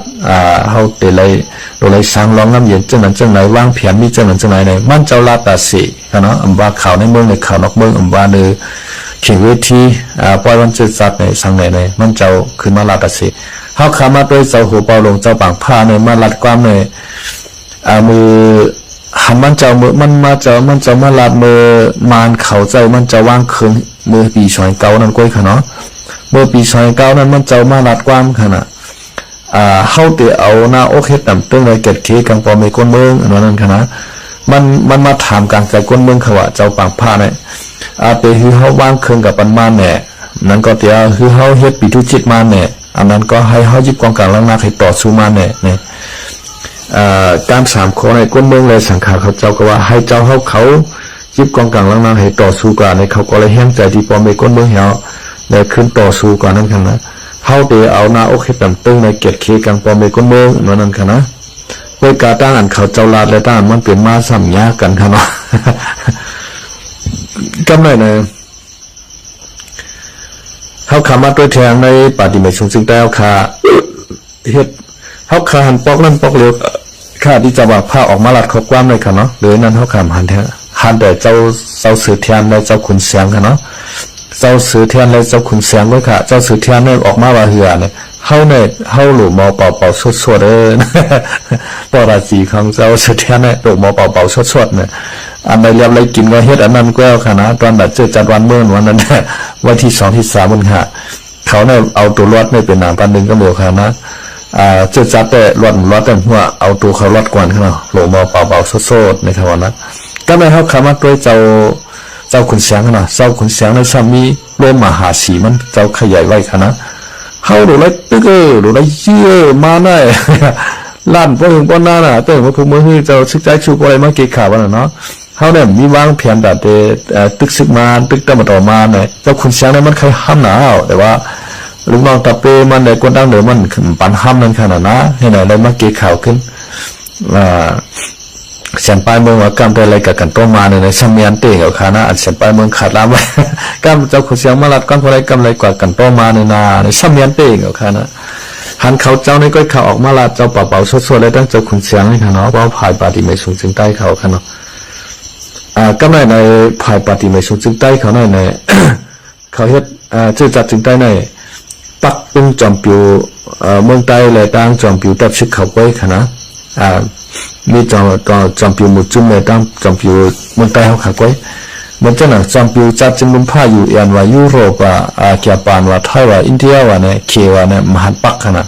เฮาเตเลยโดยสร้างร้องน้ำเย็นจังนั้นจังไหนวางแผนมีจังนั้นจังไหนในมันเจ้าลาตาสิค่ะเนาะอำว่าข่าวในเมืองในข่าวนอกเมืองอำว่าในเขียนเวทีปล่อยวันจุดจัดในสังในมันเจ้าขึ้นมาลาตาสิเฮาขามาโดยเจ้าหัวเปาลงเจ้าปางผ้าในมาลัดความในมือหันมันเจ้ามือมันมาลาดมือมานเขาใจมันจะว่างคืนมือปีชอยเก่านั่นก้อยค่ะเนาะมือปีชอยเก่านั้นมันเจ้ามาลาดความค่ะน่ะเฮาเตเอาหน้าอกเฮ็ดนำตึ้งไว้เก็ดเคกังปอมในก้นเมืองอันนั้นค่ะนะมันมาถามกลางใจก้นเมืองเขาว่าเจ้าปางผ้าเนี่ยไปฮือเฮาว่างคืนกับปันมาแหน่นั้นก็เตียฮือเฮาเฮ็ดปีทุจิตมาแหน่อันนั้นก็ให้เฮายิบกองกลางล้างหน้าให้ต่อสู้มาแหน่เนี่ยการสามข้อในก้นเมืองเลยสังขารเขาเจ้าก็ว่าให้เจ้าเขายิบกองกลางล้างน้ำให้ต่อสู้กันในเขาก็เลยแห้งใจที่ปอมในก้นเมืองเหี่ยวเลยขึ้นต่อสู้กันนั่นค่ะนะเขาเดี๋ยวเอาหน้าอกให้ต่ำตึงในเกียรติเคกังปอมในก้นเมืองนั่นค่ะนะโดยการตั้งอันเขาเจ้าลาดและตั้งอันมันเปลี่ยนมาซ้ำยากกันค่ะเนาะ กำไรในเขาขามาตัวแทนในปฏิบัติชงจึงได้เอาขาเฮ็ดเขาขาหันปอกนั่นปอกเหลวข้าที่จะว่าผ้าออกมาลัดเขากว้างเลยค่ะเนาะหรือนั้นเขาขามหันแต่เจ้าสือเทียนและเจ้าขุนเสียงค่ะเนาะเจ้าสือเทียนและเจ้าขุนเสียงไว้ค่ะเจ้าสือเทียนเนี่ยออกมาว่าเหือเนี่ยเขาหลุมอเป่าสดปอราจีของเจ้าสือเทียนเนี่ยหลุมอเป่าสดเนี่ยอันใดเรียบไรกินก็เฮ็ดอันนั้นก็ค่ะนะตอนแบบเจอจัดวันเมื่อวันนั้นวันที่2ที่3มันค่ะเขาเนี่ยเอาตัวรอดไม่เป็นหนังปันหนึ่งก็เหลือค่ะนะเจอจัดแต่รอดแต่หัวเอาตัวเขารอดกวนเขาหลงมาเป่าโซดในทวันนั้นก็ไม่เขาขามาด้วยเจ้าขุนเสียงนะเจ้าขุนเสียงในสามีโลมหาสีมันเจ้าขยายไว้ค่ะนะเขาดูไรตึกดูไรเชี่ยมาหน่อยลั่นพวกหึงป้อนหน้าน่ะแต่ว่าพวกมือเจ้าซึกใจชูอะไรมาเกะขาวันน่ะเนาะเขาเนี่ยมีวางแผนแบบตึกซึกมาตึกตะมาต่อมาเนี่ยเจ้าขุนเสียงเนี่ยมันเคยห้ามหนาวแต่ว่าลูกน้องตะเปมันในคนดังเดิมมันปันห้ามนั่นขนาดนะให้ไหนได้มาเกะข่าวขึ้นเสียนปลายเมืองว่ากำได้อะไรกับกันต้องมาในสมัยอันเตะกับคณะอันเสียนปลายเมืองขาดล้ำไว้กำเจ้าขุนเสียงมาลัดก้อนพอไรกำไรกว่ากันต้องมาในสมัยอันเตะกับคณะหันเขาเจ้าในก้อยข่าวออกมาลัดเจ้าเป่าสดๆเลยตั้งเจ้าขุนเสียงให้ขนาดว่าภายปฏิเมสูงจึงใต้เขาขนาดก็ในภายปฏิเมสูงจึงใต้เขาในเขาเฮ็ดชื่อจัดจึงใต้ในปักปุ้งจอมปิวเมืองใต้เลยตั้งจอมปิวตัดชิกเขาไว้ค่ะนะมีจอมปิวหมุดจุ่มเลยตั้งจอมปิวเมืองใต้เขาขาไว้เหมือนจะหนักจอมปิวจัดจึงลุ่มผ้าอยู่เอียนว่ายุโรปเกียปานว่าไทยว่าอินเดียว่าเนี่ยเคว่าเนี่ยมหันปักค่ะนะ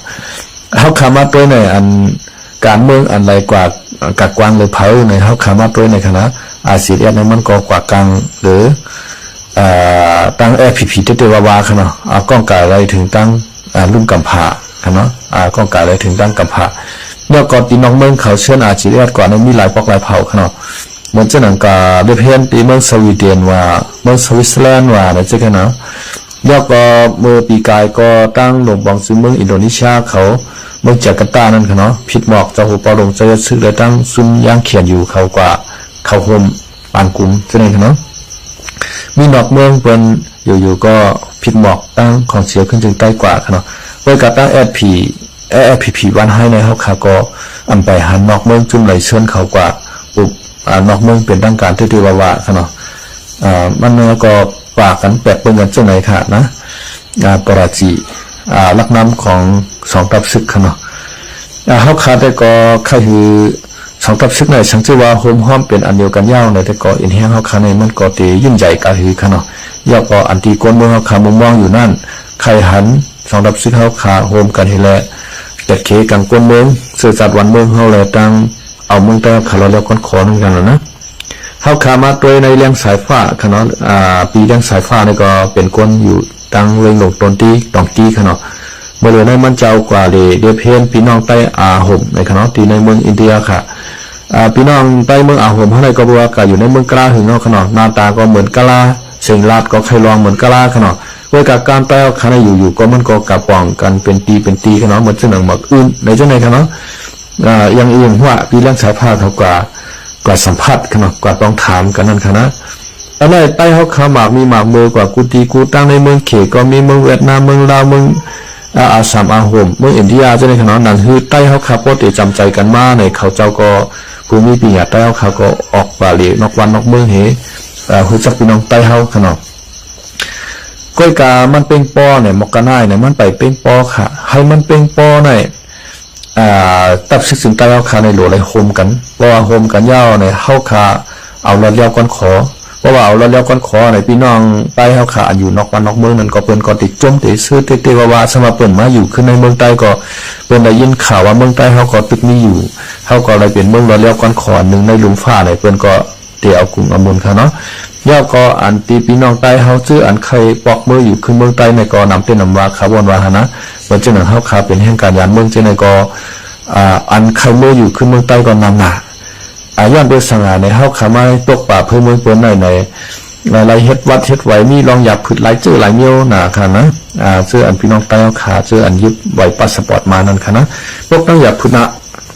เขาขามาตัวในอันการเมืองอันไรกว่ากักกวางหรือเผาในเขาขามาตัวในค่ะนะอาเซียนในมันก็กว่ากลางหรือตั้งFPPเตวาวาค่ะเนาะก้องกาอะไรถึงตั้งลุ่มกำผาค่ะเนาะก้องกาอะไรถึงตั้งกำผาเมื่อก่อนตีน้องเมืองเขาเชื่ออาชีพก่อนนั้นมีหลายปอกหลายเผ่าค่ะเนาะเหมือนเจ้าหนังกาเดเพนตีเมืองสวีเดนว่าเมืองสวิตเซอร์แลนด์ว่าอะไรเจ้าค่ะเนาะแล้วก็เมื่อปีกายก็ตั้งหลวงบองซึ่งเมืองอินโดนีเซียเขาเมืองจาการ์ตานั่นค่ะเนาะผิดหมอกเจ้าหัวปอลงเจอซึ่งเลยตั้งซุนย่างเขียนอยู่เขากว่าเขาโฮมปานกุมเจ้าหนังค่ะเนาะมีนอกเมืองเป็นอยู่ก็ผิดหมอกตั้งของเสียขึ้นจึงใต้กว่าค่ะเนาะโดยการตั้งFPP วันให้ในเขาขาก็อันไปหันนอกเมืองจุ่มไหลเชิญเขากว่าปุบนอกเมืองเป็นตั้งการที่วาวาค่ะเนาะมันก็ปากกันแปลกเป็นกันเจ้าไหนค่ะนะปราจีลักน้ำของสองตับซึกค่ะเนาะเขาขาได้ก็ใครคือสองตับซึกในสังเกตว่าโฮมห้อมเป็นอันเดียวกันยาวในแต่ก็อินแห้งเขาขาในมันก็ตียิ่งใหญ่กาหือค่ะเนาะยาวก็อันตีก้นเมืองเขาขามุมมองอยู่นั่นใครหันสองตับซึกเขาขาโฮมกันให้แลแต่เคกังก้นเมืองเสือจัดวันเมืองเขาเลยตั้ง เอาเมืองใต้ขาเราแล้วก้อนขอเหมือนกันนะเฮาขามาตัวในเลี้ยงสายฟ้าขนาดปีเลี้ยงสายฟ้านี่ก็เป็นคนอยู่ตั้งเวงหลงตนตีตองตีขนาดเมื่อในมันเจ้ากว่าเดียเพนพี่น้องใต้ห่มในขนาดตีในเมืองอินเดียค่ะพี่น้องใต้เมืองห่มเขาในก็บอกว่าอยู่ในเมืองกลาหึงเนาะขนาดหน้าตาก็เหมือนกะลาเสียงลาดก็ใครลองเหมือนกะลาขนาดเวลาการใต้เอาขาในอยู่ก็มันก็กระป๋องกันเป็นปีขนาดเหมือนเจ้าหนังหมักอื่นในเจ้าไหนขนาดยังอื่นว่าพี่เลี้ยงสายฟ้าเขากว่าสัมผัสขนาดกว่าต้องถามกันนั่นขนาดอะไรใต้เขาขาหมากมีหมากมือกว่ากูตีกูตั้งในเมืองเขก็มีเมืองเวียดนามเมืองลาวเมืองอาสามห่มเมืองอินเดียจะในขณะนั้นคือใต้เขาขาโปรติจำใจกันมาในเขาเจ้าก็ภูมิปีหยาใต้เขาขาก็ออกบาลีนอกวันนอกเมืองเหคือจักพี่น้องใต้เขาขนาดก้อยกามันเป็นปอเนี่ยมกกะน่ายเนี่ยมันไปเป็นปอค่ะให้มันเป็นปอเนี่ยตับซึกถึงใต้เขาขาในหลวงเลยโฮมกันเพราะว่าโฮมกันยาวเนี่ยเขาขาเอาเราเลี้ยวก้อนขอเพราะว่าเอาแล้วก้อนคอในพี่น้องใต้เฮาขาอยู่นอกวันนอกเมืองนั่นก็เปิ้นก็ติดจมติดซื้อติดว่าสมาเปิ้นมาอยู่ขึ้นในเมืองใต้ก็เปิ้นได้ยินข่าวว่าเมืองใต้เฮาก็ตึกมีอยู่เฮาก็เลยเป็นเมืองแล้วก้อนคอนึงในหลุมฟ้าในเปิ้นก็เตียวกลุ่มอมุนค่ะเนาะย่อก็อันตีพี่น้องใต้เฮาชื่ออันใครปอกมืออยู่ขึ้นเมืองใต้ในก็นำเต้นนำว่าคาร์บอนว่านะเปิ้นจังนั้นเฮาขาเป็นแห่งการยานเมืองจังในก็อันใครมืออยู่ขึ้นเมืองใต้ก็นำหน้าย้อนโดยสังหารในเฮาขามาตกป่าเพิ่มเมืองเปิ้นในหลายเฮ็ดวัดเฮ็ดไว้มีรองหยับผึดหลายชื่อหลายเมียวหนาค่ะนะชื่ออันพี่น้องใต้เฮาขาชื่ออันยึดไว้พาสปอร์ตมานั่นค่ะนะพวกต้องหยับผึดนะ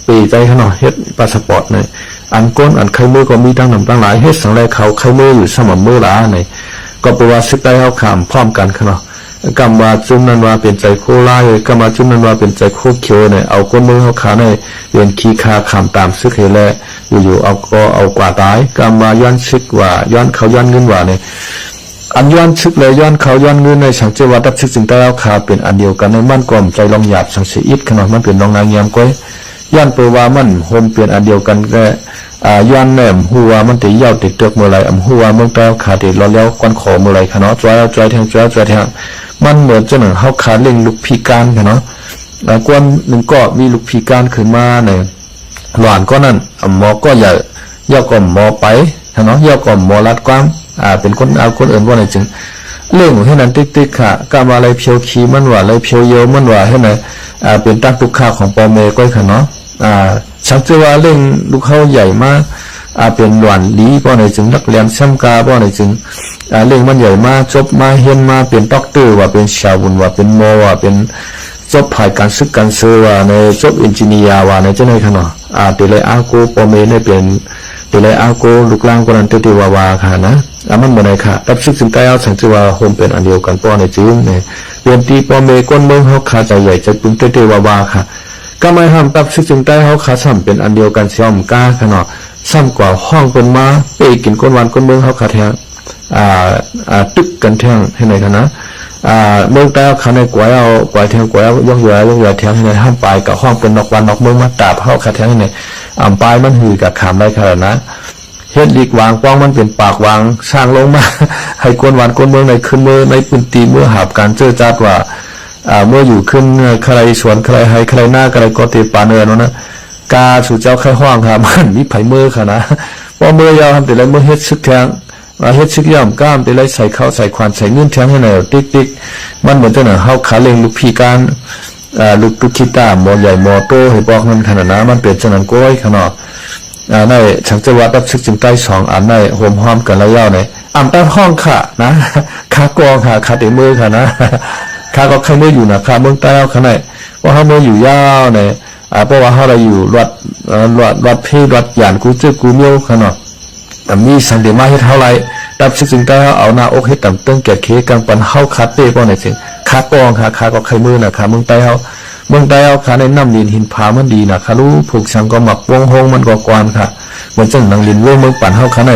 ปีใจขนาดเฮ็ดพาสปอร์ตเนี่ยอันก้นอันไข่มือก็มีตั้งนำตั้งหลายเฮ็ดสังไรเขาไข่มืออยู่สม่ำมือหลาเนี่ยก็แปลว่าซึกใต้เฮาขามพร้อมกันค่ะเนาะกำว่าจุ่มนั้นว่าเป็นใจโคล่ากำว่าจุ่มนั้นว่าเป็นใจโคเขียวเนี่ยเอาก้นมือเฮาขาเนี่ยเป็นขี้คาขามตามซึกเฮแลอยู่ๆเอากว่าตายกำว่าย้อนซึกว่าย้อนเขาย้อนเงินว่าเนี่ยอันย้อนซึกเลยย้อนเขาย้อนเงินในสังเจวัดดับซึกจึงใต้เฮาขาเป็นอันเดียวกันในมั่นกลมใจลองหยาบสังเสียอิดขนาดมันเป็นลองนางยามก้อยย้อนเปว่ามันโฮมเปลี่ยนอันเดียวกันแค่ย้อนแหนมหัวมันติยาวติดเตือกเมื่อไรหัวเมืองใต้ขาติดเราเลี้ยวก้อนคอเมื่อไรขนาดจอยแทงมันเหมือนเจ้าหนึ่งเฮาขาเล่งลูกพิการค่ะเนาะกวนหนึ่งก็มีลูกพิการขึ้นมาเนี่ยหวานก็นั่นหมอก็อย่าย่อก่อมหมอไปค่ะเนาะย่อก่อมหมอรัดความเป็นคนเอาคนอื่นว่าไหนจึงเล่งให้นั้นติ๊กค่ะกำอะไรเพียวขี้มันว่าอะไรเพียวเยอะมันว่าให้ไหนเป็นตั้งตุกขาของปอเมก้อยค่ะเนาะชักจะว่าเล่งลูกเขาใหญ่มากเป็นหวานลีป้อไหนจึงนักเรียนซ้ำกาป้อไหนจึงเรื่องมันใหญ่มากจบมาเฮียนมาเป็นด็อกเตอร์ว่าเป็นชาวบุญว่าเป็นหมอว่าเป็นจบผ่านการศึกการเสือว่าในจบเอนจิเนียร์ว่าในเจ้าในขนาดตีเลยอาโกปอเมในเป็นตีเลยอาโกลูกล่างคนนั้นตีว่าค่ะนะมันเหมือนไงค่ะรับศึกถึงใต้เอาสังเกตว่าโฮมเป็นอันเดียวกันป้อในจึงเนี่ยเรียนตีปอเมก้นเมืองเขาขาใจใหญ่จะปึ้งตีว่าค่ะก็ไม่ห้ามรับศึกถึงใต้เขาขาซ้ำเป็นอันเดียวกันเสียมก้าขนาดซ้ำกว่าห้องเป็นมาไปกินก้นวันก้นเมืองเขาขาแทงตึกกันแทงให้ไหนกันนะเมืองใต้เขาในกวยเอากวยแทงกวยย่องแย่แทงให้ไหนห้ามปลายกับห้องเป็นนอกวันนอกเมืองมาตาเข้าขาแทงให้ไหนปลายมันหือกับขามได้ขนาดนะเฮ็ดลีกวางป้องมันเป็นปากวางสร้างลงมาให้กวนวันกวนเมืองในขึ้นเมื่อในพื้นที่เมื่อหาบการเจอจัดว่าเมื่ออยู่ขึ้นใครสวนใครให้ใครหน้าใครก็ตีปาเนื้อนั่นนะกาสู่เจ้าไข่ห้องครับมันมีไผ่เมื่อค่ะนะพอเมื่อยาวทำแต่ละเมื่อเฮ็ดซึกแทงเฮ็ดซึกย่อมกล้ามแต่ละใส่ข้าวใส่ควันใส่เงื่อนแทงให้หน่อยติ๊กมันเหมือนจะหน่ะเฮาขาเล็งลูกพี่การลูกคิต้าหมอใหญ่หมอโตให้บอกมันขนาดนั้นมันเปลี่ยนฉะนั้นก้อยขนาดในฉันจะว่ารับซึกจึงใต้สองอันในโฮมห้อมกันระยะเนี่ยใต้ห้องค่ะนะขากองค่ะขาเตะมือค่ะนะขาก็ใครเมื่ออยู่นะขาเมืองใต้เอาขนาดว่าเขาเมื่ออยู่ยาวเนี่ยเพราะว่าเขาเราอยู่วัดเพศวัดหยานกูเจอกูเมียวขนาดมีสังเดมาเฮ็ดเท่าไรดับซึ่งได้เอาหน้าอกเฮ็ดต่ำตึ้งแก่เคกังปันเฮาคัดเต้ป้อไหนสิคากองค่ะคาก็ไข่มือนะค่ะเมืองใต้เฮาค่ะในน้ำดินหินผามันดีนะค่ะรู้ผูกสังก็หมักวงหงมันก็กวนค่ะเหมือนจังนังลินเมืองปั่นเฮาค่ะใน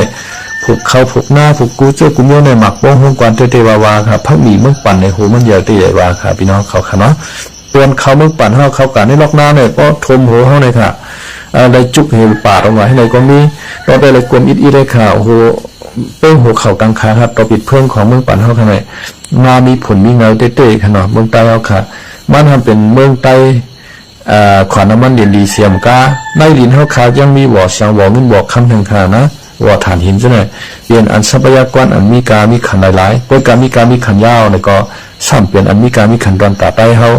ผูกเขาผูกหน้าผูกกูเจอกูเมียวในหมักวงหงกวนเตวาวาค่ะพักหมีเมืองปั่นในหูมันใหญ่เตวาค่ะพี่น้องเขาค่ะเนาะส่วนเขาเมืองปั่นเฮาเขาการในล็อกหน้าเนี่ยก็ทมหัวเฮาเลยค่ะได้จุกเห็นป่าตรงไหนให้ไหนก็มีเราได้เลยกลมอิดได้ข่าวโหเป้งหัวเข่ากังขาครับต่อปิดเพิ่มของเมืองปั่นเฮาขนาดงามีผลมีเงาเต้ๆขนาดเมืองใต้เฮาค่ะมันทำเป็นเมืองใต้ ขวานน้ำมันเดียนดีเสียมกาในลินเฮาขายังมีบ่อเสียงบ่อเงินบ่อคำทางขานะบ่อฐานหินซะหน่อยเปลี่ยนอันทรัพยากรอันมีกามีขันหลายๆก็การมีกามีขันยาวแล้วก็ซ้ำเปลี่ยนอันมีกามีขันดอนตาใต้เฮา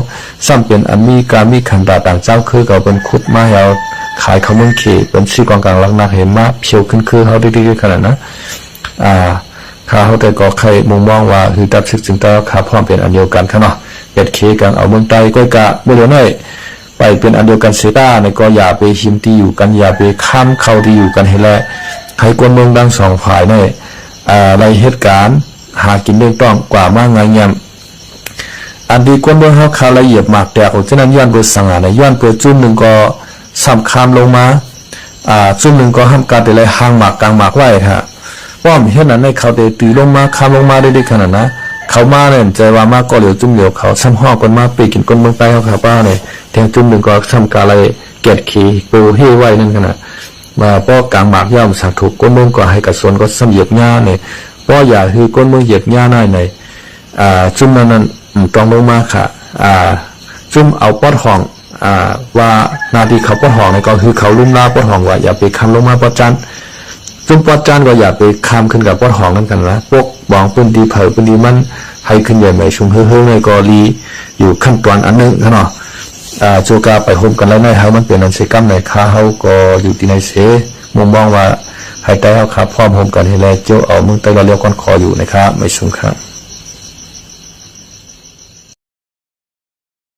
ซ้ำเปลี่ยนอันมีกามีขันตาต่างเจ้าคือก็เป็นขุดมาเฮาขายเขาเมืองเขเป็นชื่อกองกลางลักนักเห็นมาเพียวขึ้นคือเฮาดีๆขนาดนะข้าเฮาแต่ก็ใครมุมมองว่าคือตัดสินใจข้าพร้อมเป็นอันเดียวกันค่ะเนาะเป็ดเคกันเอาเมืองใต้ก้อยกะบ่เดี๋ยวน้อยไปเป็นอันเดียวกันเสียได้ในก็อย่าไปหิมตีอยู่กันอย่าไปข้ามเข้าที่อยู่กันให้แลให้คนเมืองดังสองฝ่ายเนี่ยในเหตุการณ์หากินเรื่องต้องกว่ามากไงเงี้ยอันดีคนเมืองเขาละเอียดมากแต่ของเจ้านั้นย้อนเปิดสังหารในย้อนเปิดจุ่มหนึ่งก็ซ้ำคามลงมาจุ่มหนึ่งก็ห้ามการแต่ละห่างหมากกลางหมากไว้ค่ะว่าเห็นนั้นในเขาเตะตีลงมาคามลงมาได้ขนาดนะเขามาเนี่ยใจว่ามากก็เหลียวจุ่มเหลียวเขาซ้ำห่อกันมาปีกินก้นเมืองใต้เขาขาป้าเนี่ยแทงจุ่มหนึ่งก็ซ้ำการอะไรเกล็ดขี้ปูเฮ่ไว้นั่นขนาดมาป้อกลางหมากย่อมสักถูกก้นเมืองก็ให้กระสวนก็ซ้ำเหยียบหญ้าเนี่ยป้ออย่าคือก้นเมืองเหยียบหญ้าได้ในจุ่มนั้นตรงลงมาค่ะจุ่มเอาปอดห้องว่านาทีเขาปอดห้องเนี่ยก็คือเขาลุ่มลาปอดห้องว่าอย่าไปคำลงมาปอดจันจุ่มปอดจันก็อย่าไปคำขึ้นกับปอดห้องนั่นกันนะพวกบองปืนดีเผยปืนดีมันให้ขึ้นใหญ่ใหม่ชุมเฮ้อในกอลีอยู่ขั้นตอนอันนึงเนาะโจกาไปโฮมกันแล้วในเฮามันเป็นอันเซกัมในค้าเฮาก็อยู่ที่ในเสมุมมองว่าให้ใต้เฮาครับพร้อมโฮมกันให้แล้วเจ้าเอามึงใต้เราเรียกก้อนคออยู่นะครับไม่สมครับ